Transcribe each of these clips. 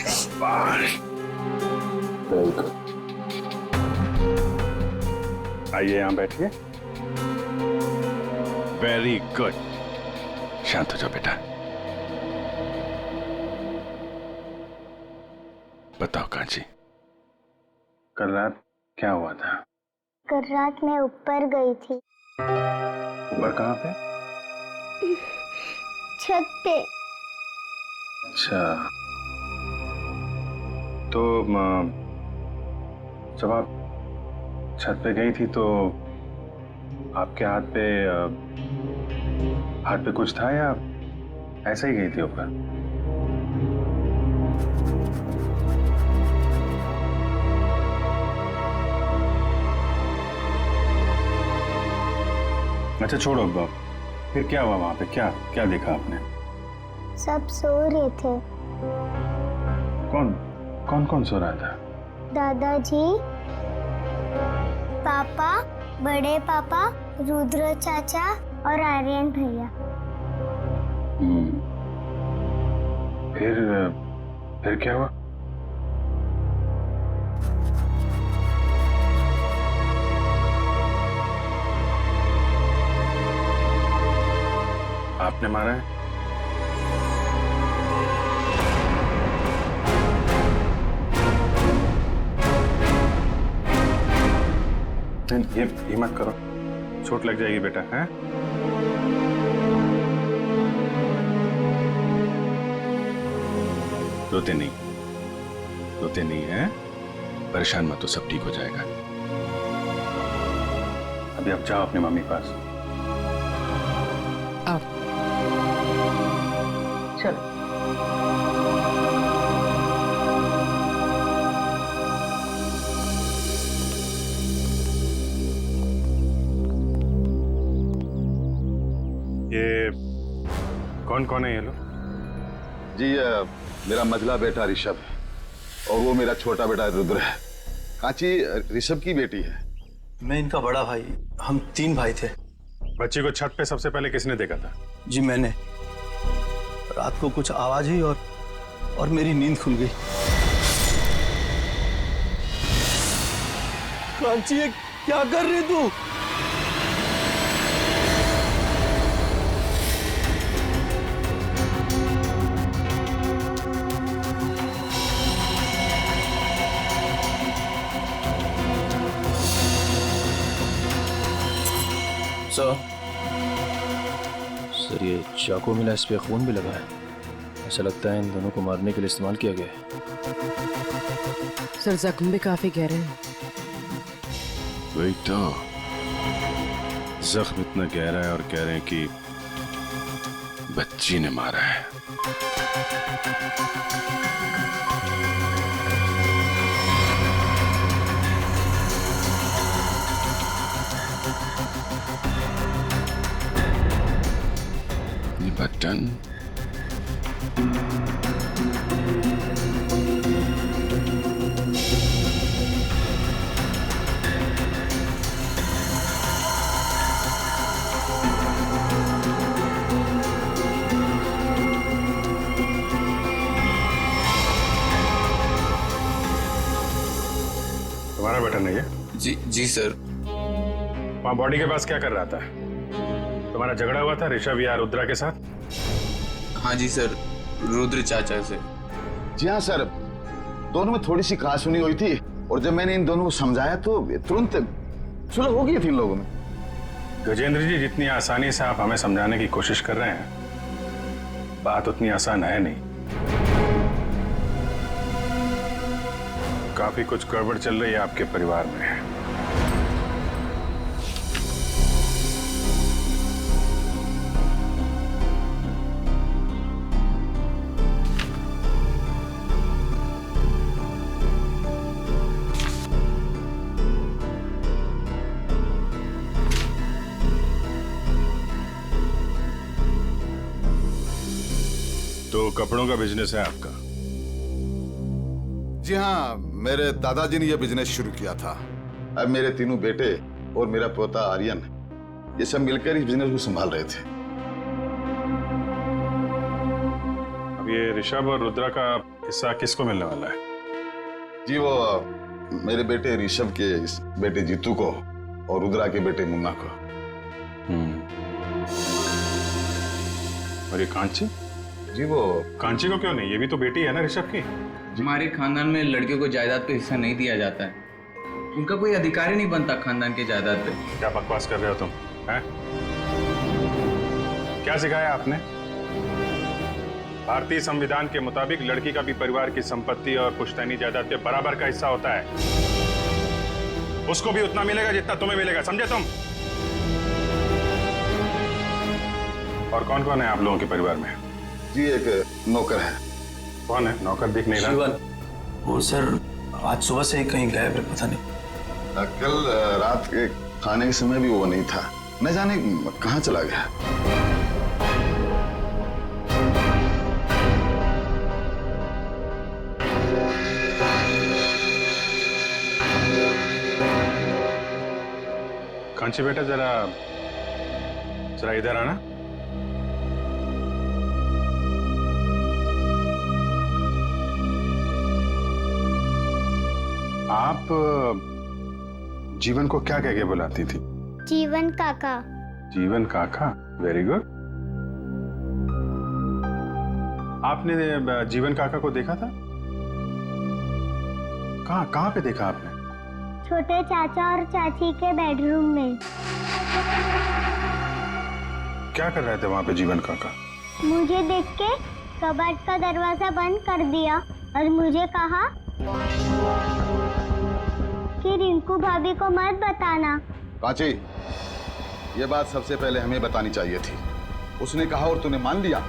शाबाश। आइए यहाँ बैठिए। Very good. शांत हो जाओ बेटा। बताओ कांची, कल रात क्या हुआ था? कल रात मैं ऊपर गई थी। ऊपर कहाँ पे? छत पे। अच्छा, तो जब आप छत पे गई थी तो आपके हाथ पे कुछ था या ऐसे ही गई थी ऊपर? अच्छा छोड़ो, अब फिर क्या हुआ वहां पे? क्या क्या देखा आपने? सब सो रहे थे। कौन कौन कौन सो रहा था? दादाजी, पापा, बड़े पापा, रुद्र चाचा और आर्यन भैया। फिर क्या हुआ? आपने मारा है? ये मत करो, चोट लग जाएगी बेटा। हैं? रोते नहीं हैं? परेशान मत हो, सब ठीक हो जाएगा। अभी आप जाओ अपने मम्मी के पास। चलो। ये कौन है ये लोग? जी मेरा मझला बेटा ऋषभ है और वो मेरा छोटा बेटा रुद्र है। कांची ऋषभ की बेटी है। मैं इनका बड़ा भाई। हम 3 भाई थे। बच्ची को छत पे सबसे पहले किसने देखा था? जी मैंने। रात को कुछ आवाज हुई और मेरी नींद खुल गई। कांची ये क्या कर रही तू? सर ये चाकू मिला, इस पे खून भी लगा है। ऐसा लगता है इन दोनों को मारने के लिए इस्तेमाल किया गया है। सर जख्म भी काफी गहरे हैं। वही तो, जख्म इतना गहरा है और कह रहे हैं कि बच्ची ने मारा है। बटन तुम्हारा बटन है ये? जी सर। वहां बॉडी के पास क्या कर रहा था? तुम्हारा झगड़ा हुआ था ऋषभ या रुद्रा के साथ? हाँ जी सर, रुद्र चाचा से। जी हाँ सर, दोनों में थोड़ी सी कहासुनी हुई थी और जब मैंने इन दोनों को समझाया तो तुरंत सुलह हो गई थी इन लोगों में। गजेंद्र जी, जितनी आसानी से आप हमें समझाने की कोशिश कर रहे हैं, बात उतनी आसान है नहीं। काफी कुछ गड़बड़ चल रही है आपके परिवार में। तो कपड़ों का बिजनेस है आपका? जी हाँ, मेरे दादाजी ने यह बिजनेस शुरू किया था। अब मेरे तीनों बेटे और मेरा पोता आर्यन ये सब मिलकर इस बिजनेस को संभाल रहे थे। अब ये ऋषभ और रुद्रा का हिस्सा किसको मिलने वाला है? जी वो मेरे बेटे ऋषभ के बेटे जीतू को और रुद्रा के बेटे मुन्ना को। और ये कांची? जी वो कांची को क्यों नहीं? ये भी तो बेटी है ना ऋषभ की। हमारे खानदान में लड़कियों को जायदाद पे हिस्सा नहीं दिया जाता है। उनका कोई अधिकार ही नहीं बनता खानदान के जायदाद पे। क्या बकवास कर रहे हो तुम? हैं? क्या सिखाया आपने? भारतीय संविधान के मुताबिक लड़की का भी परिवार की संपत्ति और पुश्तैनी जायदाद के बराबर का हिस्सा होता है। उसको भी उतना मिलेगा जितना तुम्हें मिलेगा, समझे तुम? और कौन कौन है आप लोगों के परिवार में? जी एक नौकर है। कौन है नौकर? दिख नहीं रहा। शिवन, वो सर आज सुबह से कहीं गायब है, पता नहीं। कल रात के खाने के समय भी वो नहीं था, न जाने कहाँ चला गया। कांची बेटा जरा जरा इधर आना। आप जीवन को क्या कह के बुलाती थी? जीवन काका। जीवन काका, वेरी गुड। आपने जीवन काका को देखा था? कहाँ पे देखा आपने? छोटे चाचा और चाची के बेडरूम में। क्या कर रहे थे वहां पे जीवन काका? मुझे देख के कबर्ड का दरवाजा बंद कर दिया और मुझे कहा कि रिंकू भाभी को मत बताना। कांची, ये बात सबसे पहले हमें बतानी चाहिए थी। उसने कहा और तूने मान लिया।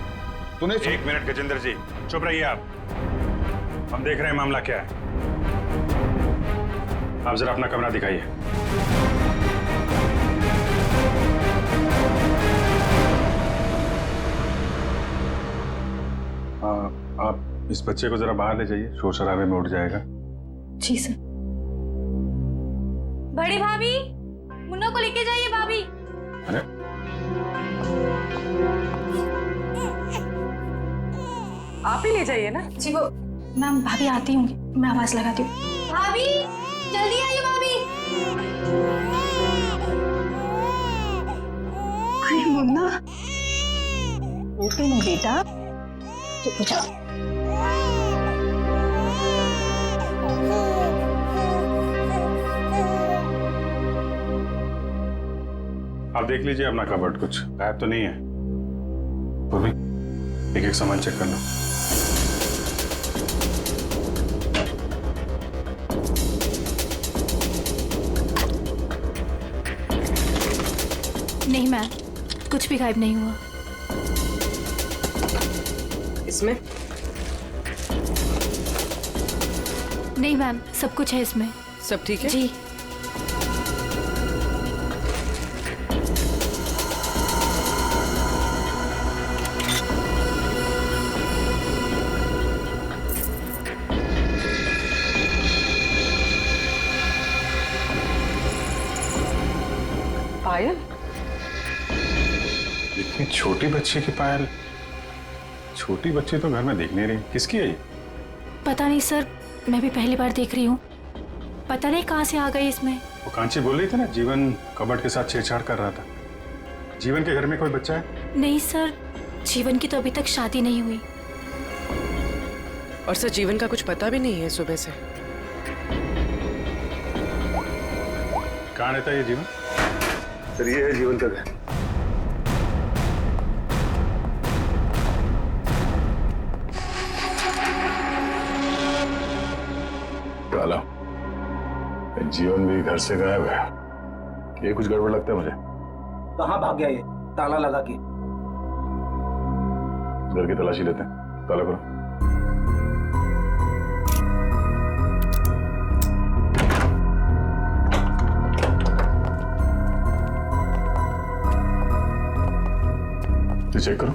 तूने एक मिनट गजेंद्र जी, चुप रहिए आप। हम देख रहे हैं मामला क्या है। आप जरा अपना कमरा दिखाइए। आप इस बच्चे को जरा बाहर ले जाइए, शोर शराबे में उठ जाएगा। जी सर। बड़ी भाभी, मुन्ना को लेके जाइए भाभी। अरे आप ही ले जाइए ना। जी वो मैम भाभी आती होंगी, मैं आवाज लगाती हूँ। भाभी जल्दी आइए भाभी। अरे मुन्ना, उठो ना बेटा। जाओ। आप देख लीजिए अपना कबर्ड, कुछ गायब तो नहीं है। पूर्वी, एक एक सामान चेक कर लो। नहीं मैम, कुछ भी गायब नहीं हुआ। इसमें नहीं मैम, सब कुछ है इसमें। सब ठीक है? जी। पायल? इतनी छोटी बच्ची की पायल? छोटी बच्ची तो घर में दिख नहीं रही, किसकी है ये? पता नहीं सर, मैं भी पहली बार देख रही हूँ। पता नहीं कहाँ से आ गई इसमें। वो कांची बोल रही थी ना, जीवन कबर्ड के साथ छेड़छाड़ कर रहा था। जीवन के घर में कोई बच्चा है? नहीं सर, जीवन की तो अभी तक शादी नहीं हुई। और सर जीवन का कुछ पता भी नहीं है सुबह से। कहाँ रहता है ये जीवन? सर ये है जीवन का घर। काला, जीवन भी घर से गायब है। ये कुछ गड़बड़ लगता है मुझे। कहाँ भाग गया ये ताला लगा के? घर की तलाशी लेते हैं, ताला करो। चेक करो।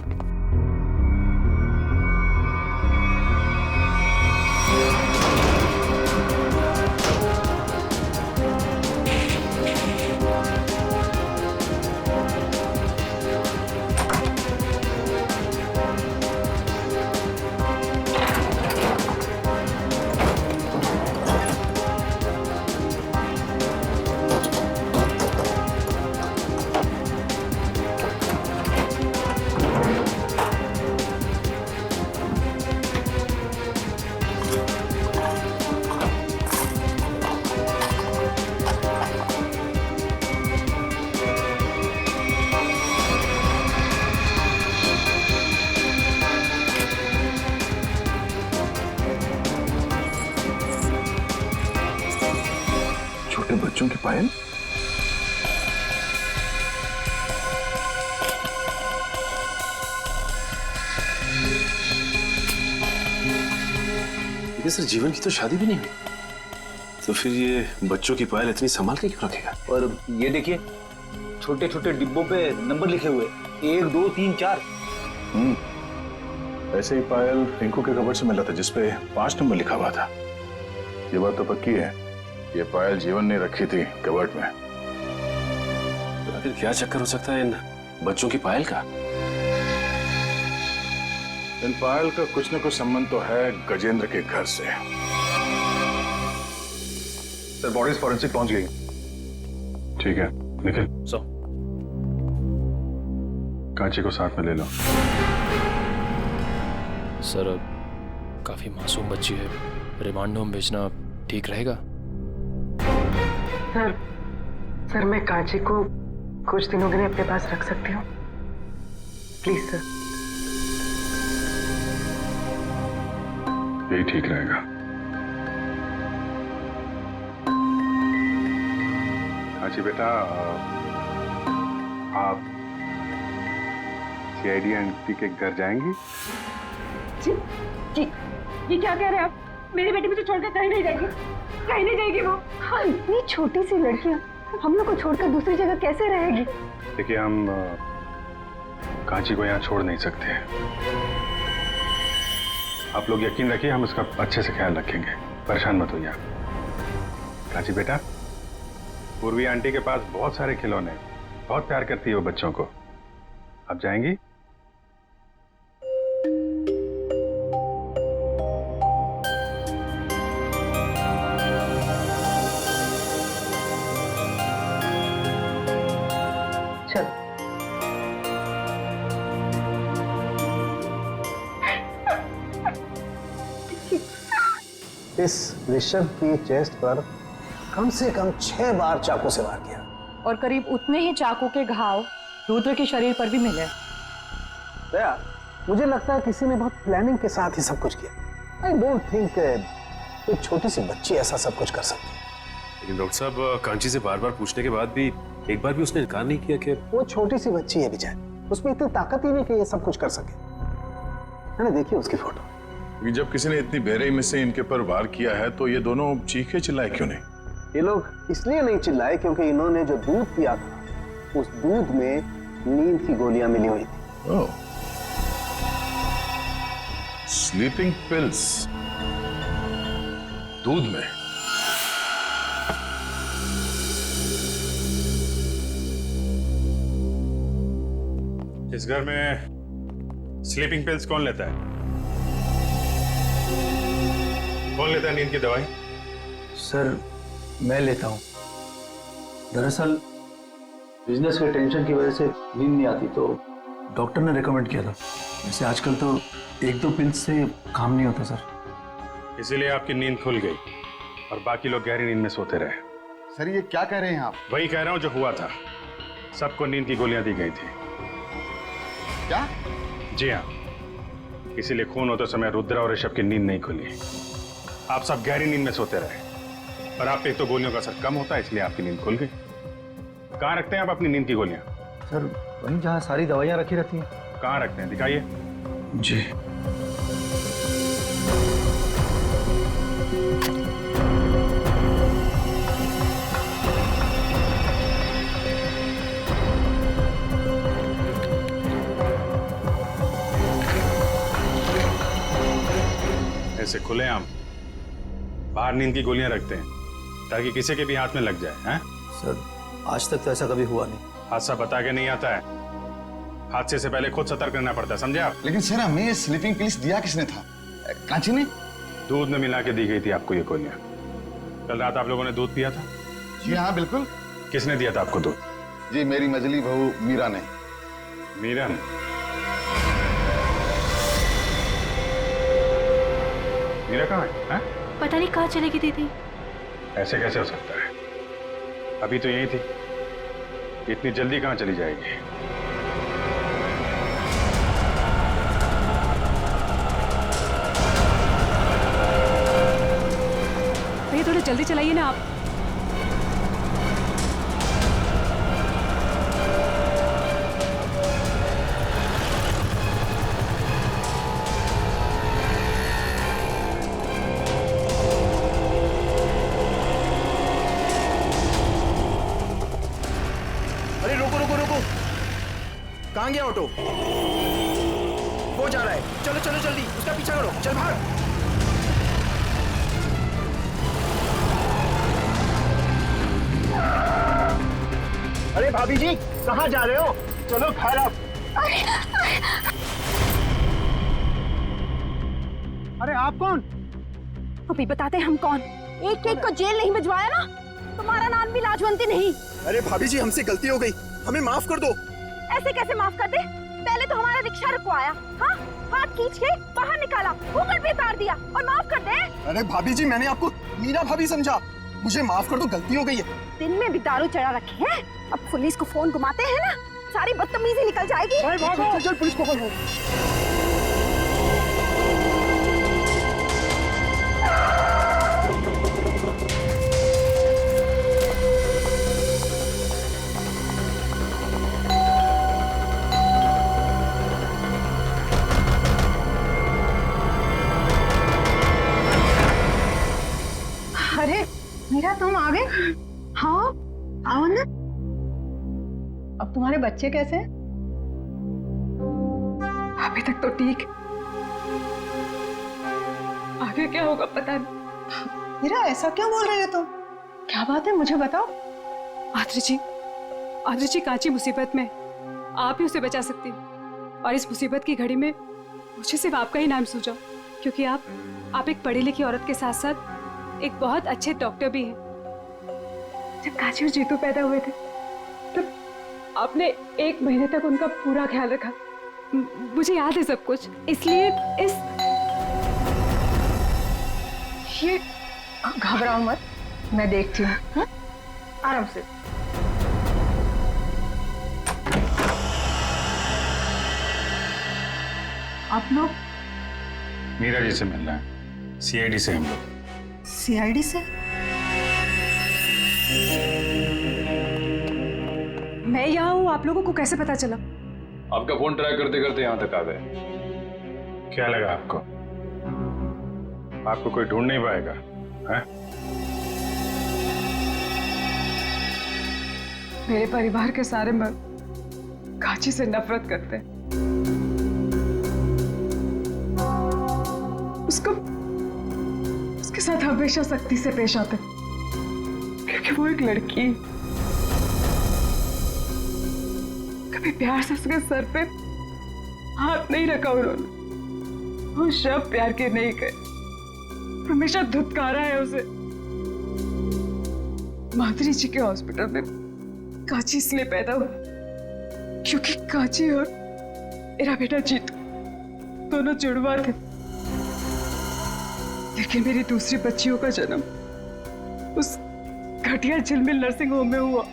बच्चों की पायल? ये सर जीवन की तो शादी भी नहीं हुई, तो फिर ये बच्चों की पायल इतनी संभाल के क्यों रखेगा? और ये देखिए छोटे छोटे डिब्बों पे नंबर लिखे हुए 1 2 3 4। ऐसे ही पायल रिंकू के कबर से मिला था जिसपे 5 नंबर लिखा हुआ था। ये बात तो पक्की है, ये पायल जीवन ने रखी थी कबर्ड में। तो आखिर क्या चक्कर हो सकता है इन बच्चों की पायल का? इन पायल का कुछ न कुछ संबंध तो है गजेंद्र के घर से। सर बॉडीज फॉरेंसिक पहुंच गई। ठीक है निखिल, सो कांची को साथ में ले लो। सर काफी मासूम बच्ची है, रिमांड होम भेजना ठीक रहेगा? सर मैं कांची को कुछ दिनों के लिए अपने पास रख सकती हूँ, प्लीज सर। यही ठीक रहेगा। कांची बेटा, आप सीआईडी आंटी के घर जाएंगी? जी ये क्या कह रहे हैं आप? मेरी बेटी मुझे छोड़कर कहीं नहीं जाएगी, कहीं नहीं जाएगी वो। हाँ, इतनी छोटी सी लड़कियां हम लोग को छोड़कर दूसरी जगह कैसे रहेगी? देखिए हम कांची को यहाँ छोड़ नहीं सकते। आप लोग यकीन रखिए, हम इसका अच्छे से ख्याल रखेंगे, परेशान मत होइए आप। कांची बेटा, पूर्वी आंटी के पास बहुत सारे खिलौने, बहुत प्यार करती है वो बच्चों को। आप जाएंगी? चल इस ऋषभ की चेस्ट पर कम से कम 6 बार चाकू से वार किया और करीब उतने ही चाकू के घाव रुद्र के शरीर पर भी मिले। दया, मुझे लगता है किसी ने बहुत प्लानिंग के साथ ही सब कुछ किया। आई डोंट थिंक एक छोटी सी बच्ची ऐसा सब कुछ कर सकती है। लेकिन डॉक्टर साहब कांची से बार बार पूछने के बाद भी एक बार भी उसने इनकार नहीं किया कि वो छोटी सी बच्ची है बेचारी, उसमें इतनी ताकत ही नहीं कि ये सब कुछ कर सके। है ना, देखिए उसकी फोटो। जब किसी ने इतनी बेरहमी से इनके पर वार किया है तो ये दोनों चीखे चिल्लाए क्यों नहीं? ये लोग इसलिए नहीं चिल्लाए क्योंकि इन्होंने जो दूध पिया था उस दूध में नींद की गोलियां मिली हुई थी। ओह, स्लीपिंग पिल्स दूध में? इस घर में स्लीपिंग पिल्स कौन लेता है? कौन लेता है नींद की दवाई? सर मैं लेता हूँ। दरअसल बिजनेस के टेंशन की वजह से नींद नहीं आती तो डॉक्टर ने रेकमेंड किया था। वैसे आजकल तो 1-2 पिल्स से काम नहीं होता सर। इसीलिए आपकी नींद खुल गई और बाकी लोग गहरी नींद में सोते रहे। सर ये क्या कह रहे हैं आप? वही कह रहा हूं जो हुआ था। सबको नींद की गोलियां दी गई थी। क्या? जी हाँ, इसीलिए खून होते समय रुद्रा और ऋषभ की नींद नहीं खुली। आप सब गहरी नींद में सोते रहे और आप पे तो गोलियों का असर कम होता है, इसलिए आपकी नींद खुल गई। कहाँ रखते हैं आप अपनी नींद की गोलियां? सर वहीं जहाँ सारी दवाइयाँ रखी रहती हैं। कहाँ रखते हैं, दिखाइए। जी ऐसे खुलेआम बाहर नींद की गोलियां रखते हैं ताकि किसी के भी हाथ में लग जाए। हैं? सर आज तक तो ऐसा कभी हुआ नहीं। हादसा बता के नहीं आता है, हादसे से पहले खुद सतर्क रहना पड़ता है, समझे आप? लेकिन सर हमें ये स्लीपिंग पिल्स दिया किसने था? कांची ने? दूध में मिला के दी गई थी आपको ये गोलियां। कल रात आप लोगों ने दूध पिया था? जी हाँ बिल्कुल। किसने दिया था आपको दूध? जी मेरी मजली बहू मीरा ने। मीरा ने? मीरा कहाँ है? पता नहीं कहाँ चलेगी दीदी। ऐसे कैसे हो सकता है? अभी तो यही थी, इतनी जल्दी कहाँ चली जाएगी? भैया थोड़ा जल्दी चलाइए ना आप। कहाँ गया ऑटो? वो जा रहा है, चलो चलो जल्दी, उसका पीछा करो, चल भाग। अरे भाभी जी, कहाँ जा रहे हो? चलो घर आप। अरे आप कौन? अभी बताते हम कौन। एक एक को जेल नहीं भिजवाया ना, तुम्हारा नाम भी लाजवंती नहीं। अरे भाभी जी, हमसे गलती हो गई, हमें माफ कर दो। ऐसे कैसे माफ कर दे? पहले तो हमारा रिक्शा रुकवाया, हाँ, हाथ खींच के बाहर निकाला, ऊपर भी उतार दिया और माफ कर दे। अरे भाभी जी, मैंने आपको मीरा भाभी समझा, मुझे माफ कर दो, गलती हो गई है। दिन में भी दारू चढ़ा रखे हैं, अब पुलिस को फोन घुमाते हैं ना, सारी बदतमीजी निकल जाएगी। चल चल पुलिस को कॉल। अरे मीरा, तुम आ गए? हाँ, आओ ना। अब तुम्हारे बच्चे कैसे हैं? अभी तक तो ठीक, आगे क्या होगा पता नहीं। मीरा, ऐसा क्यों बोल रहे हो तुम? क्या बात है, मुझे बताओ। आदरी जी कांची मुसीबत में, आप ही उसे बचा सकती हैं। और इस मुसीबत की घड़ी में मुझे सिर्फ आपका ही नाम सूझा, क्योंकि आप एक पढ़ी लिखी औरत के साथ साथ एक बहुत अच्छे डॉक्टर भी हैं। जब कांची और जीतू पैदा हुए थे तब आपने 1 महीने तक उनका पूरा ख्याल रखा। मुझे याद है सब कुछ, इसलिए ये घबराओ मत, मैं देखती हूँ, हाँ? आराम से। आप लोग मीरा जी से मिलना है, सीआईडी से हम लोग। सीआईडी से? मैं यहाँ हूँ, आप लोगों को कैसे पता चला? आपका फोन ट्राई करते करते यहाँ तक आ गए। क्या लगा आपको? आपको कोई ढूंढ नहीं पाएगा, हैं? मेरे परिवार के सारे मर्द कांची से नफरत करते हैं। उसके साथ हमेशा सख्ती से पेश आते हैं, क्योंकि वो एक लड़की है। कभी प्यार से उसके सर पे हाथ नहीं रखा उन्होंने, वो शब्द प्यार के नहीं कहे, हमेशा धुतकारा है उसे। माधुरी जी के हॉस्पिटल में कांची इसलिए पैदा हुआ क्योंकि कांची और मेरा बेटा जीतू दोनों जुड़वा थे, लेकिन मेरी दूसरी बच्चियों का जन्म उस घटिया झिलमिल नर्सिंग होम में हुआ।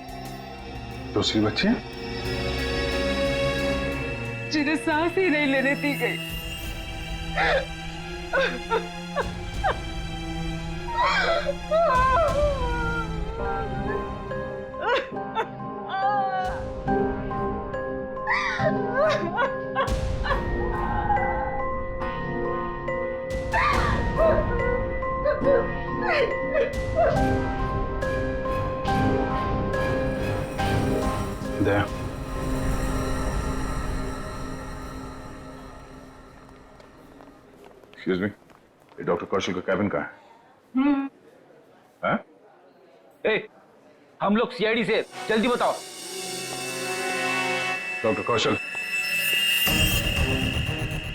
दूसरी बच्ची? जिन्हें सांस ही नहीं लेने दी गई। दया, एक्सक्यूज मी, ये डॉक्टर कौशल का कैबिन कहाँ है? ए, हम लोग सीआईडी से, जल्दी बताओ। डॉक्टर कौशल,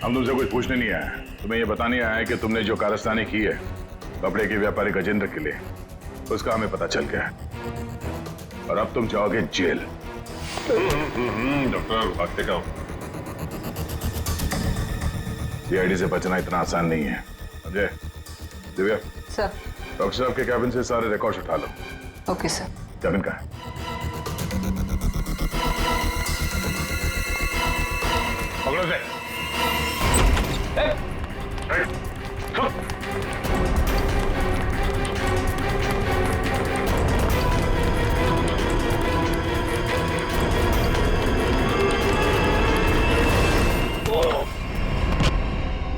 हम तुमसे कुछ पूछने नहीं आए, तुम्हें ये बताने आया है कि तुमने जो कारस्तानी की है कपड़े के व्यापारी गजेंद्र के लिए, उसका हमें पता चल गया है और अब तुम जाओगे जेल। डॉक्टर भागते का सीआईडी से बचना इतना आसान नहीं है। अजय, दिव्या, सर। डॉक्टर साहब के कैबिन से सारे रिकॉर्ड्स उठा लो। Okay sir. कैबिन कहाँ है? पकड़ो से।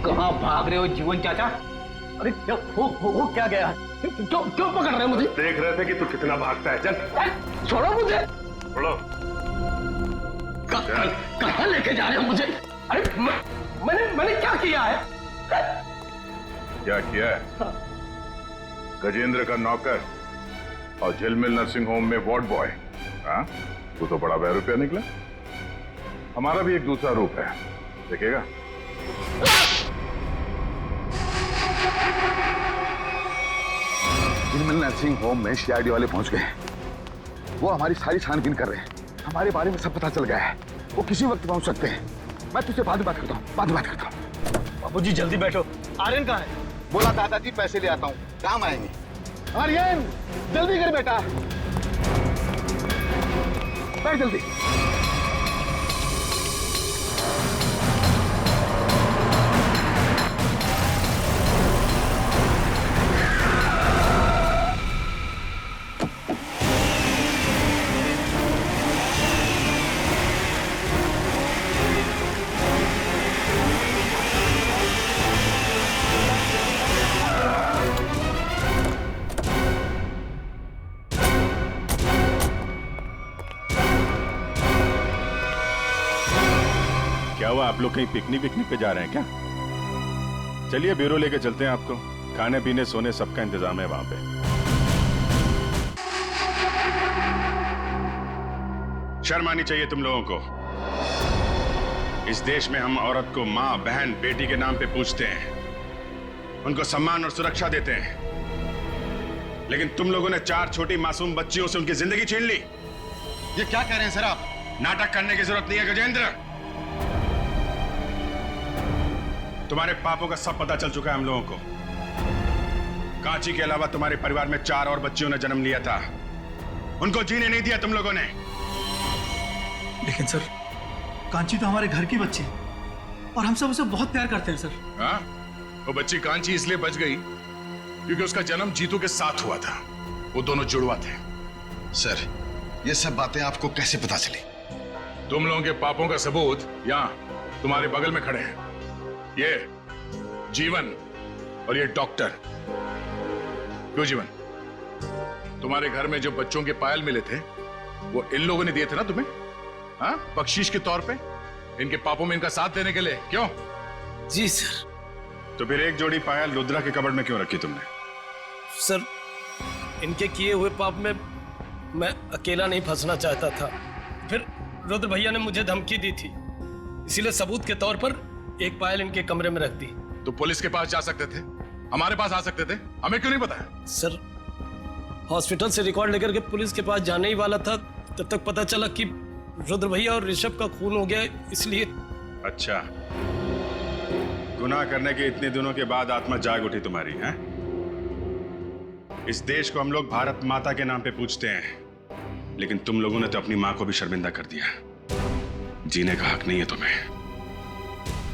कहाँ भाग रहे हो जीवन चाचा? अरे क्या हो क्या गया? क्यों पकड़ रहे हो मुझे? देख रहे थे कि तू कितना भागता है। चल छोड़ो मुझे। छोड़ो। कहाँ लेके जा रहे हो मुझे? अरे मैंने क्या किया है? क्या किया है? गजेंद्र का नौकर और झिलमिल नर्सिंग होम में वार्ड बॉय। हाँ, वो तो बड़ा बहरूपिया निकला। हमारा भी एक दूसरा रूप है, देखेगा। झिलमिल नर्सिंग होम में सीआईडी वाले पहुंच गए। वो हमारी सारी छानबीन कर रहे हैं। हमारे बारे में सब पता चल गया है। वो किसी वक्त पहुंच सकते हैं। मैं तुझसे बाद में बात करता हूँ, बाद में बात करता हूँ। बाबूजी जल्दी बैठो, आर्यन कहाँ है? बोला दादाजी पैसे ले आता हूँ, काम आएंगे। आर्यन जल्दी कर बेटा, बैठ जल्दी। क्या हुआ, आप लोग कहीं पिकनिक पे जा रहे हैं क्या? चलिए ब्यूरो लेके चलते हैं आपको। खाने पीने सोने सबका इंतजाम है वहां पे। शर्म आनी चाहिए तुम लोगों को। इस देश में हम औरत को माँ, बहन, बेटी के नाम पे पूछते हैं, उनको सम्मान और सुरक्षा देते हैं। लेकिन तुम लोगों ने 4 छोटी मासूम बच्चियों से उनकी जिंदगी छीन ली। ये क्या कह रहे हैं सर आप? नाटक करने की जरूरत नहीं है गजेंद्र। तुम्हारे पापों का सब पता चल चुका है हम लोगों को। कांची के अलावा तुम्हारे परिवार में 4 और बच्चियों ने जन्म लिया था। उनको जीने नहीं दिया तुम लोगों ने। लेकिन सर, कांची तो हमारे घर की बच्ची है और हम सब उसे बहुत प्यार करते हैं सर। हाँ, वो बच्ची कांची इसलिए बच गई क्योंकि उसका जन्म जीतू के साथ हुआ था। वो दोनों जुड़वा थे। सर, ये सब बातें आपको कैसे पता चली? तुम लोगों के पापों का सबूत यहाँ तुम्हारे बगल में खड़े हैं। ये जीवन और ये डॉक्टर। क्यों जीवन, तुम्हारे घर में जो बच्चों के पायल मिले थे वो इन लोगों ने दिए थे ना तुम्हें? हाँ, बख्शीश के तौर पे, इनके पापों में इनका साथ देने के लिए। क्यों? जी सर। तो फिर एक जोड़ी पायल रुद्रा के कबड़ में क्यों रखी तुमने? सर, इनके किए हुए पाप में मैं अकेला नहीं फंसना चाहता था। फिर रुद्र भैया ने मुझे धमकी दी थी, इसीलिए सबूत के तौर पर एक पायल इनके कमरे में रख दी। तो पुलिस के पास जा सकते थे, हमारे पास आ सकते थे, हमें क्यों नहीं बताया? सर, हॉस्पिटल से रिकॉर्ड लेकर के पुलिस के पास जाने ही वाला था, तब तक पता चला कि रुद्र भैया और ऋषभ का खून हो गया, इसलिए। अच्छा, गुनाह करने के इतने दिनों के बाद आत्मा जाग उठी तुम्हारी है? इस देश को हम लोग भारत माता के नाम पे पूछते हैं, लेकिन तुम लोगों ने तो अपनी मां को भी शर्मिंदा कर दिया। जीने का हक नहीं है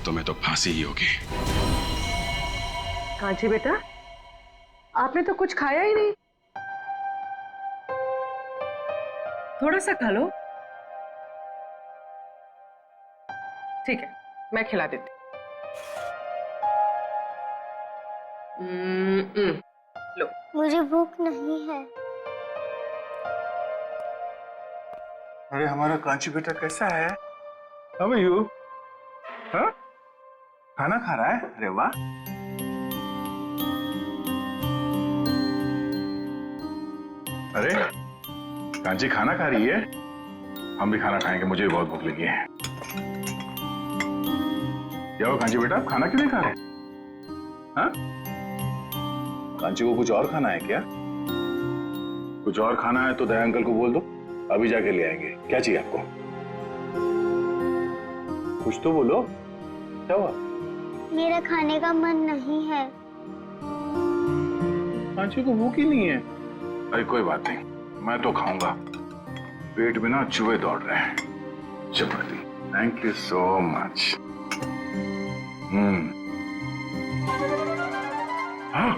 तुम्हें तो फांसी ही होगी। कांची बेटा, आपने तो कुछ खाया ही नहीं। थोड़ा सा खा लो। ठीक है, मैं खिला देती। लो। मुझे भूख नहीं है। अरे हमारा कांची बेटा कैसा है? How are you? हाँ? खाना खा रहा है? अरे वाह। अरे कांची खाना खा रही है? हम भी खाना खाएंगे, मुझे भी बहुत भूख लगी है। क्या हो कांची बेटा, आप खाना क्यों नहीं खा रहे? हाँ? कांची को कुछ और खाना है क्या? कुछ और खाना है तो दया अंकल को बोल दो, अभी जाके ले आएंगे। क्या चाहिए आपको? कुछ तो बोलो, क्या हुआ? मेरा खाने का मन नहीं है। कांची को भूख ही नहीं है। अरे कोई बात नहीं, मैं तो खाऊंगा। पेट में ना चूहे दौड़ रहे हैं। चपटी, थैंक यू सो मच। हाँ,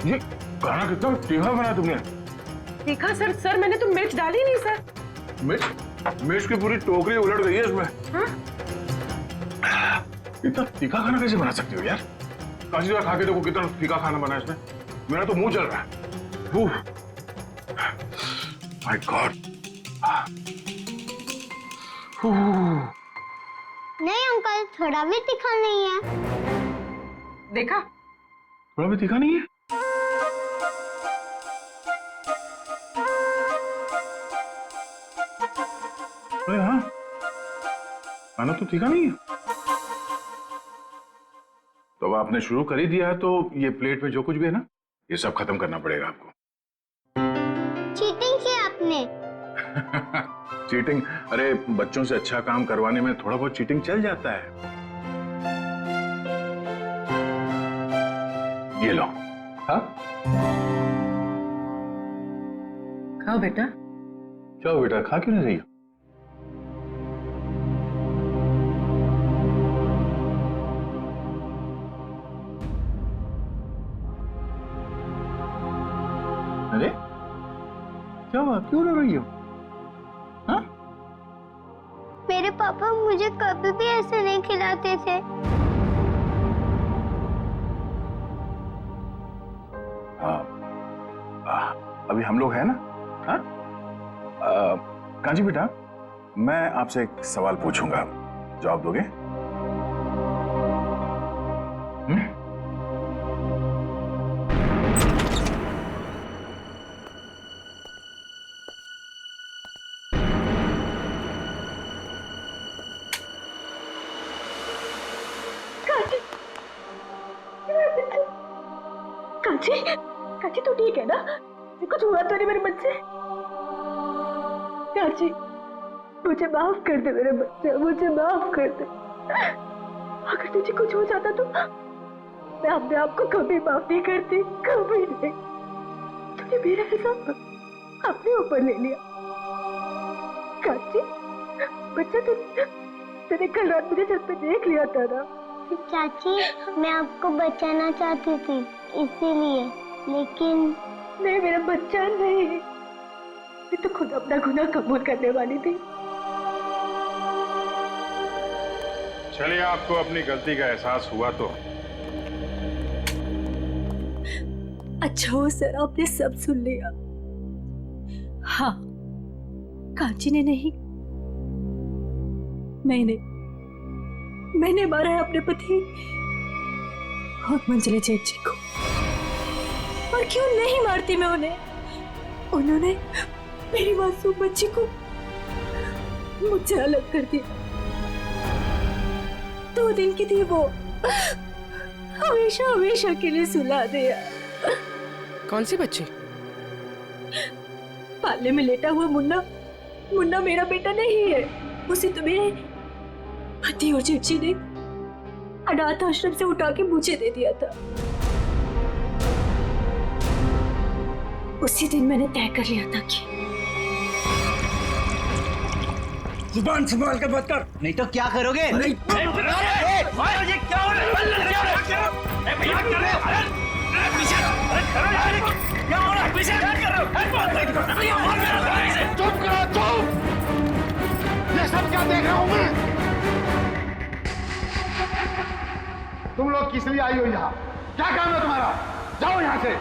ये खाना कितना तीखा बना तुमने? तीखा सर? सर मैंने तो मिर्च डाली नहीं सर। मिर्च की पूरी टोकरी उलट गई है इसमें। हाँ? इतना तीखा खाना कैसे बना सकती हो यार? कांची जरा खा के देखो कितना तीखा खाना बना है इसमें। मेरा तो मुंह जल रहा है। My God. नहीं अंकल, थोड़ा भी तीखा नहीं है। देखा? थोड़ा भी तीखा नहीं है? अरे हाँ, खाना तो तीखा नहीं है। तो अब आपने शुरू कर ही दिया है तो ये प्लेट में जो कुछ भी है ना, ये सब खत्म करना पड़ेगा आपको। चीटिंग की आपने। चीटिंग? अरे बच्चों से अच्छा काम करवाने में थोड़ा बहुत चीटिंग चल जाता है। ये लो। हाँ, खाओ बेटा। जाओ बेटा, खा क्यों नहीं रही हो? अरे क्या हुआ, क्यों रो रही हो? हाँ? मेरे पापा मुझे कभी भी ऐसे नहीं खिलाते थे। अभी हम लोग हैं ना? हाँ? कांची बेटा, मैं आपसे एक सवाल पूछूंगा, जवाब दोगे? कांची, कांची तो ठीक है ना? कुछ हुआ तो नहीं मेरे बच्चे? कांची, मुझे माफ कर दे मेरे बच्चे, मुझे माफ कर दे। अगर तुझे कुछ हो जाता तो मैं अपने आप को कभी माफ नहीं करती, कभी नहीं। तूने मेरा हिसाब अपने ऊपर ले लिया। कांची, बच्चा तूने कल रात मुझे छत पे देख लिया था ना? चाची, मैं आपको बचाना चाहती थी इसीलिए, लेकिन नहीं मेरा बच्चा नहीं, मैं तो खुद अपना गुनाह कबूल करने वाली थी। चलिए, आपको अपनी गलती का एहसास हुआ तो अच्छा हो सर, आपने सब सुन लिया। हाँ, कांची ने नहीं, मैंने मारा है अपने पति और मंजले जेठ जी को। और क्यों नहीं मारती मैं उन्हें? उन्होंने मेरी मासूम बच्ची को मुझसे अलग कर दिया। 2 दिन की थी वो, हमेशा हमेशा के लिए सुला दिया। कौन सी बच्ची? पाले में लेटा हुआ मुन्ना। मुन्ना मेरा बेटा नहीं है, उसे तो मेरे पति और जेठ जी ने अनाथ आश्रम से उठा के मुझे दे दिया था। उसी दिन मैंने तय कर लिया था कि जुबान संभाल कर बात कर, नहीं तो क्या करोगे? चुप करो, चुप! ये सब क्या देख रहा हूं मैं? तुम लोग किस लिए आई हो यहाँ? क्या काम है तुम्हारा? जाओ यहाँ से।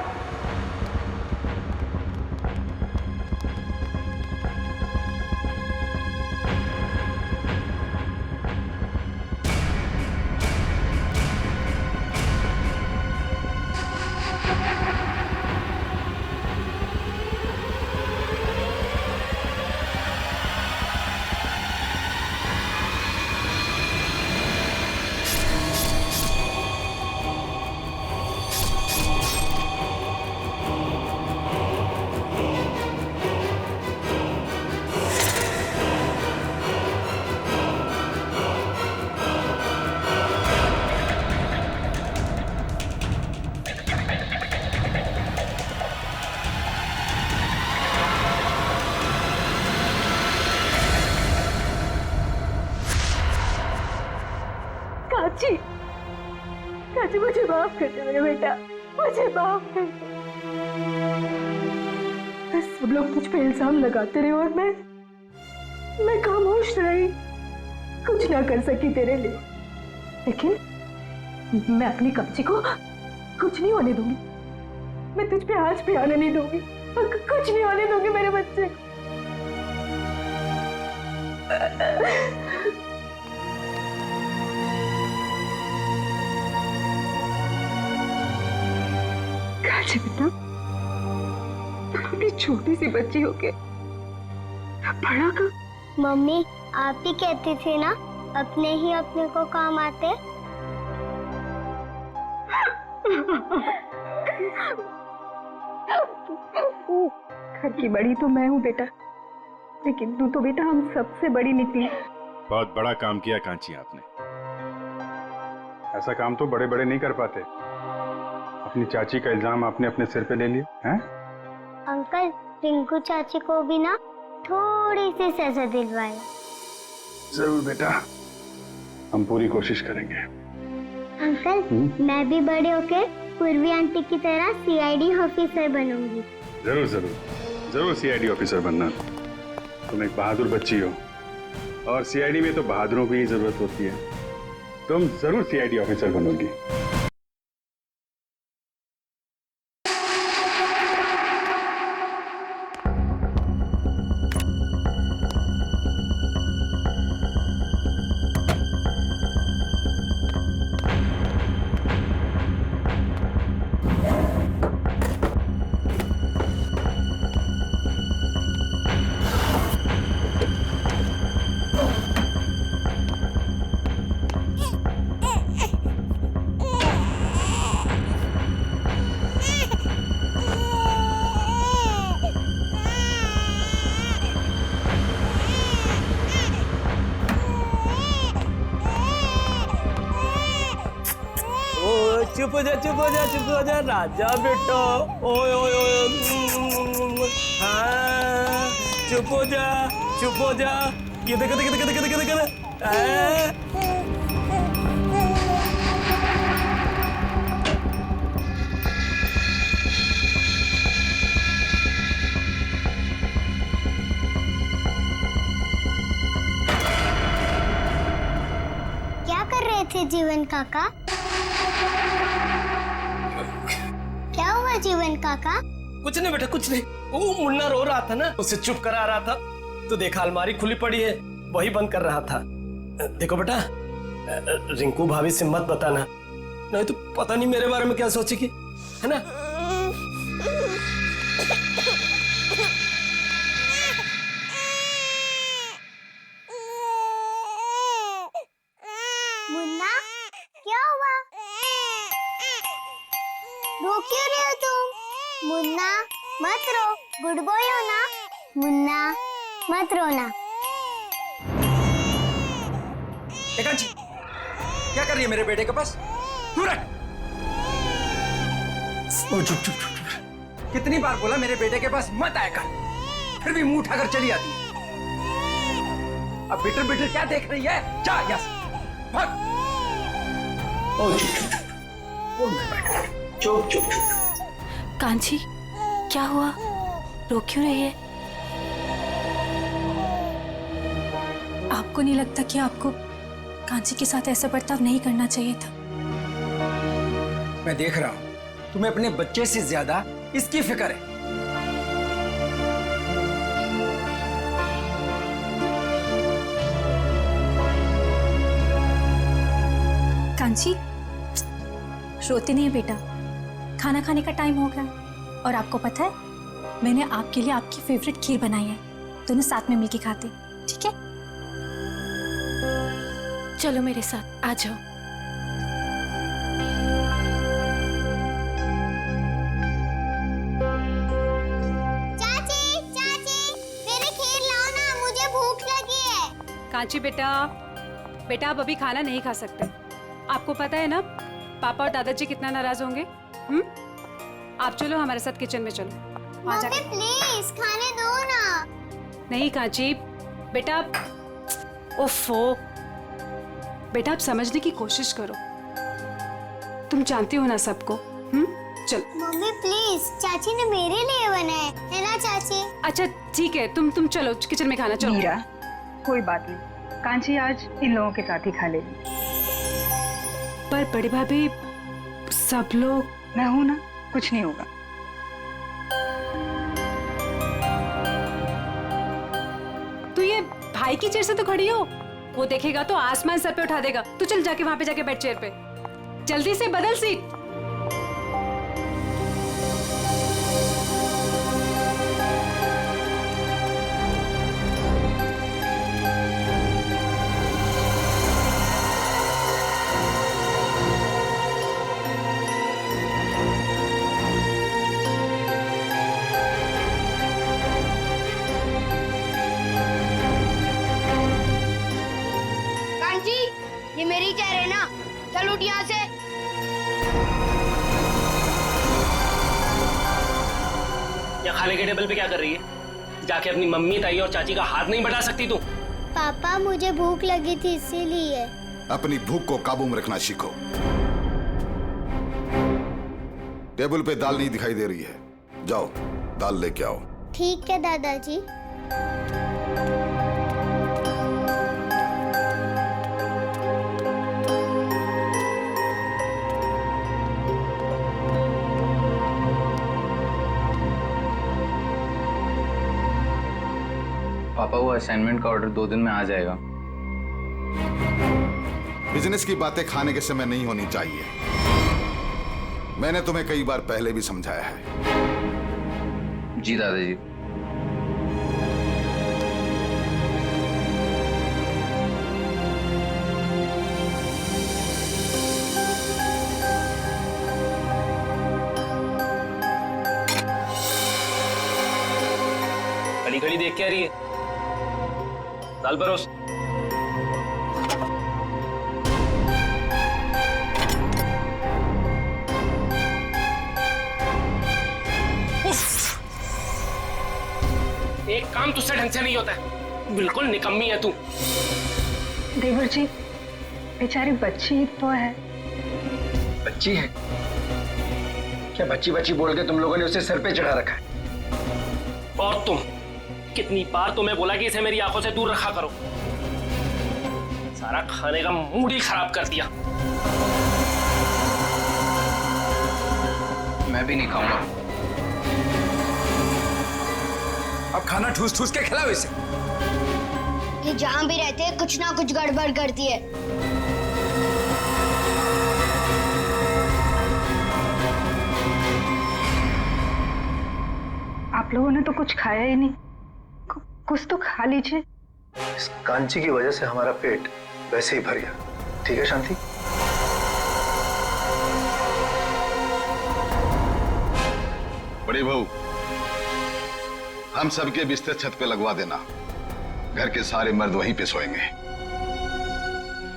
कांची, कांची मुझे माफ कर दे मेरे बेटा, मुझे माफ कर दे। सब लोग मुझ पे इल्जाम लगाते रहे और मैं खामोश रही, कुछ ना कर सकी तेरे लिए। लेकिन मैं अपनी कांची को कुछ नहीं होने दूंगी। मैं तुझ पे आज भी आने नहीं दूंगी, कुछ नहीं होने दूंगी मेरे बच्चे। कांची बेटा, अपनी छोटी सी बच्ची होके बड़ा का। मम्मी आप ही कहती थी ना अपने ही अपने को काम आते। घर की बड़ी तो मैं हूँ बेटा, लेकिन तू तो बेटा हम सबसे बड़ी निकली। बहुत बड़ा काम किया कांची आपने। ऐसा काम तो बड़े बड़े नहीं कर पाते। अपनी चाची का इल्जाम आपने अपने सिर पे ले लिया हैं? अंकल रिंकू चाची को भी ना थोड़ी सी सजा दिलवाए। जरूर बेटा, हम पूरी कोशिश करेंगे। अंकल मैं भी बड़े होके पूर्वी आंटी की तरह सीआईडी ऑफिसर बनूंगी। जरूर जरूर जरूर सीआईडी ऑफिसर बनना। तुम एक बहादुर बच्ची हो और सीआईडी में तो बहादुरों की ही जरूरत होती है। तुम जरूर सीआईडी ऑफिसर बनोगी। चुप हो जा, चुप हो जा, चुप हो जा राजा बेटा। ओए ओए ओए, हाँ चुप हो जा, चुप हो जा। ये देखो देखो देखो देखो देखो देखो। क्या कर रहे थे जीवन काका? क्या हुआ जीवन काका? कुछ नहीं बेटा, कुछ नहीं। वो मुन्ना रो रहा था ना, उसे चुप करा रहा था। तो देखा अलमारी खुली पड़ी है, वही बंद कर रहा था। देखो बेटा, रिंकू भाभी से मत बताना, नहीं तो पता नहीं मेरे बारे में क्या सोचेगी, है ना? मुन्ना क्या हुआ? रो क्यों रहे हो तुम? मुन्ना मत रो, गुड बॉय हो ना। मुन्ना मत रोना। कांची, क्या कर रही है मेरे बेटे के पास? दूर रह। चुप चुप चुप चुप। कितनी बार बोला मेरे बेटे के पास मत आया कर, फिर भी मुंह उठाकर चली आती है। अब बिटर बिटर क्या देख रही है? जा यहाँ से भाग। चुप चुप चुप। कांची क्या हुआ, रो क्यों रही है? आपको नहीं लगता कि आपको कांची के साथ ऐसा बर्ताव नहीं करना चाहिए था? मैं देख रहा हूं तुम्हें अपने बच्चे से ज्यादा इसकी फिक्र है। कांची रोते नहीं बेटा, खाना खाने का टाइम हो गया। और आपको पता है, मैंने आपके लिए आपकी फेवरेट खीर बनाई है, दोनों साथ में मिलके खाते, ठीक है? चलो मेरे साथ आ जाओ। चाची चाची मेरी खीर लाओ ना, मुझे भूख लगी है। कांची बेटा, बेटा आप अभी खाना नहीं खा सकते। आपको पता है ना पापा और दादाजी कितना नाराज होंगे। आप चलो हमारे साथ किचन में चलो। मम्मी प्लीज खाने दो ना। नहीं कांची बेटा, ओफो बेटा आप समझने की कोशिश करो, तुम जानती हो ना सबको। चलो मम्मी प्लीज, चाची ने मेरे लिए बनाए है ना चाची? अच्छा ठीक है, तुम चलो किचन में खाना। चलो मीरा, कोई बात नहीं, कांची आज इन लोगों के साथ ही खा लेगी। पर बड़ी भाभी सब लोग। मैं हूं ना, कुछ नहीं होगा। तो ये भाई की चेयर से तो खड़ी हो, वो देखेगा तो आसमान सर पे उठा देगा। तू चल जाके वहां पे जाके बैठ चेयर पे, जल्दी से बदल सीट। कांची, ये मेरी चेयर है ना, चल उठ यहाँ से। या खाने के टेबल पे क्या कर रही है? जाके अपनी मम्मी, ताई और चाची का हाथ नहीं बटा सकती तू? पापा मुझे भूख लगी थी इसीलिए। अपनी भूख को काबू में रखना सीखो। टेबल पे दाल नहीं दिखाई दे रही है, जाओ दाल लेके आओ। ठीक है दादाजी। पापा वो असाइनमेंट का ऑर्डर 2 दिन में आ जाएगा। बिजनेस की बातें खाने के समय नहीं होनी चाहिए। मैंने तुम्हें कई बार पहले भी समझाया है। जी दादाजी। खड़ी खड़ी देख क्या रही है? दाल परोस। एक काम तुझसे ढंग से नहीं होता है, बिल्कुल निकम्मी है तू। देवर जी, बेचारी बच्ची तो है। बच्ची है क्या? बच्ची बच्ची बोल के तुम लोगों ने उसे सर पे चढ़ा रखा है। और तुम, कितनी बार तुम्हें बोला कि इसे मेरी आंखों से दूर रखा करो। सारा खाने का मूड ही खराब कर दिया। मैं भी नहीं खाऊंगा। अब खाना ठूस ठूस के खिलाओ इसे। ये जहाँ भी रहते हैं कुछ ना कुछ गड़बड़ करती है। आप लोगों ने तो कुछ खाया ही नहीं, कुछ तो खा लीजिए। इस कांची की वजह से हमारा पेट वैसे ही भर गया। ठीक है शांति? बड़ी बहू, हम सबके बिस्तर छत पे लगवा देना। घर के सारे मर्द वहीं पे सोएंगे।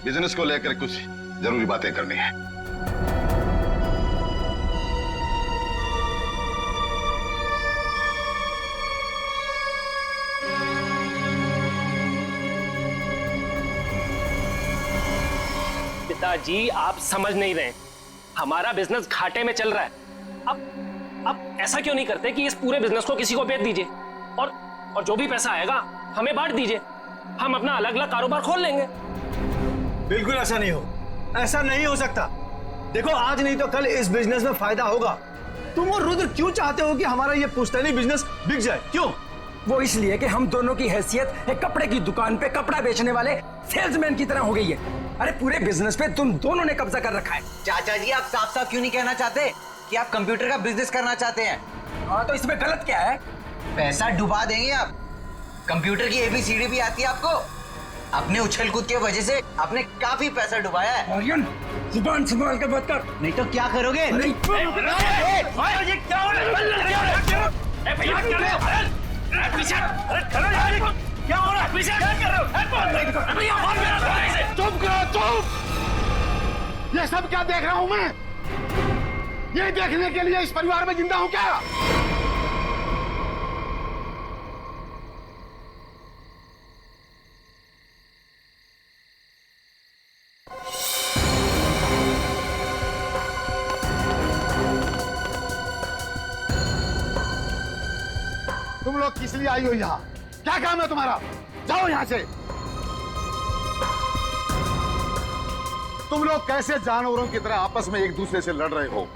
बिजनेस को लेकर कुछ जरूरी बातें करनी है। पिताजी, आप समझ नहीं रहे, हमारा बिजनेस घाटे में चल रहा है। अब ऐसा क्यों नहीं करते कि इस पूरे बिजनेस को किसी को बेच दीजिए और जो भी पैसा आएगा हमें बांट दीजिए। हम अपना अलग अलग कारोबार खोल लेंगे। बिल्कुल ऐसा नहीं हो, ऐसा नहीं हो सकता। देखो, आज नहीं तो कल इस बिजनेस में फायदा होगा। तुम और रुद्र क्यों चाहते हो कि हमारा ये पुश्तैनी बिजनेस बिक जाए? क्यों? वो इसलिए कि हम दोनों की हैसियत एक कपड़े की दुकान पे कपड़ा बेचने वाले सेल्समैन की तरह हो गई है। अरे पूरे बिजनेस पे तुम दोनों ने कब्जा कर रखा है। चाचा जी, आप साफ साफ क्यों नहीं कहना चाहते कि आप कंप्यूटर का बिजनेस करना चाहते हैं? हाँ, तो इसमें गलत क्या है? पैसा डुबा देंगे आप। कंप्यूटर की ABCD भी आती है आपको? अपने उछल कूद की वजह से आपने काफी पैसा डुबाया है। आर्यन, जुबान संभाल कर बात कर, नहीं तो क्या करोगे? नहीं। चुप करो, चुप! ये सब क्या देख रहा हूं मैं? ये देखने के लिए इस परिवार में जिंदा हूं क्या? तुम लोग किस लिए आई हो यहाँ? क्या काम है तुम्हारा? जाओ यहाँ से। तुम लोग कैसे जानवरों की तरह आपस में एक दूसरे से लड़ रहे हो?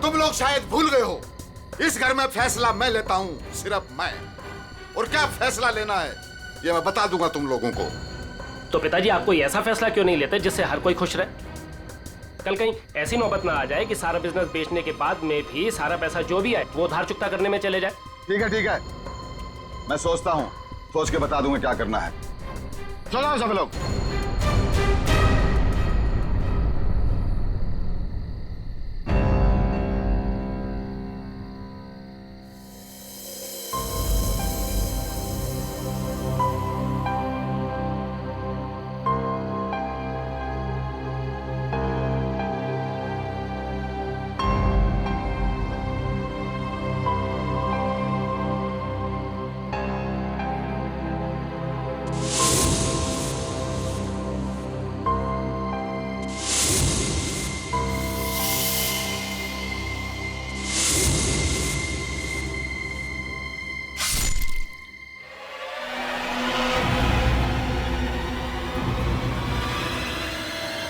तुम लोग शायद भूल गए हो, इस घर में फैसला मैं लेता हूं, सिर्फ मैं। और क्या फैसला लेना है ये मैं बता दूंगा तुम लोगों को। तो पिताजी आप कोई ऐसा फैसला क्यों नहीं लेते जिससे हर कोई खुश रहे? कल कहीं ऐसी नौबत ना आ जाए कि सारा बिजनेस बेचने के बाद में भी सारा पैसा जो भी आए वो उधार चुकता करने में चले जाए। ठीक है, मैं सोचता हूँ, सोच के बता दूंगा क्या करना है। चलो सब लोग।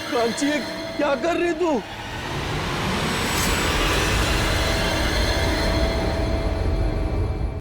कांची, क्या कर रही तू?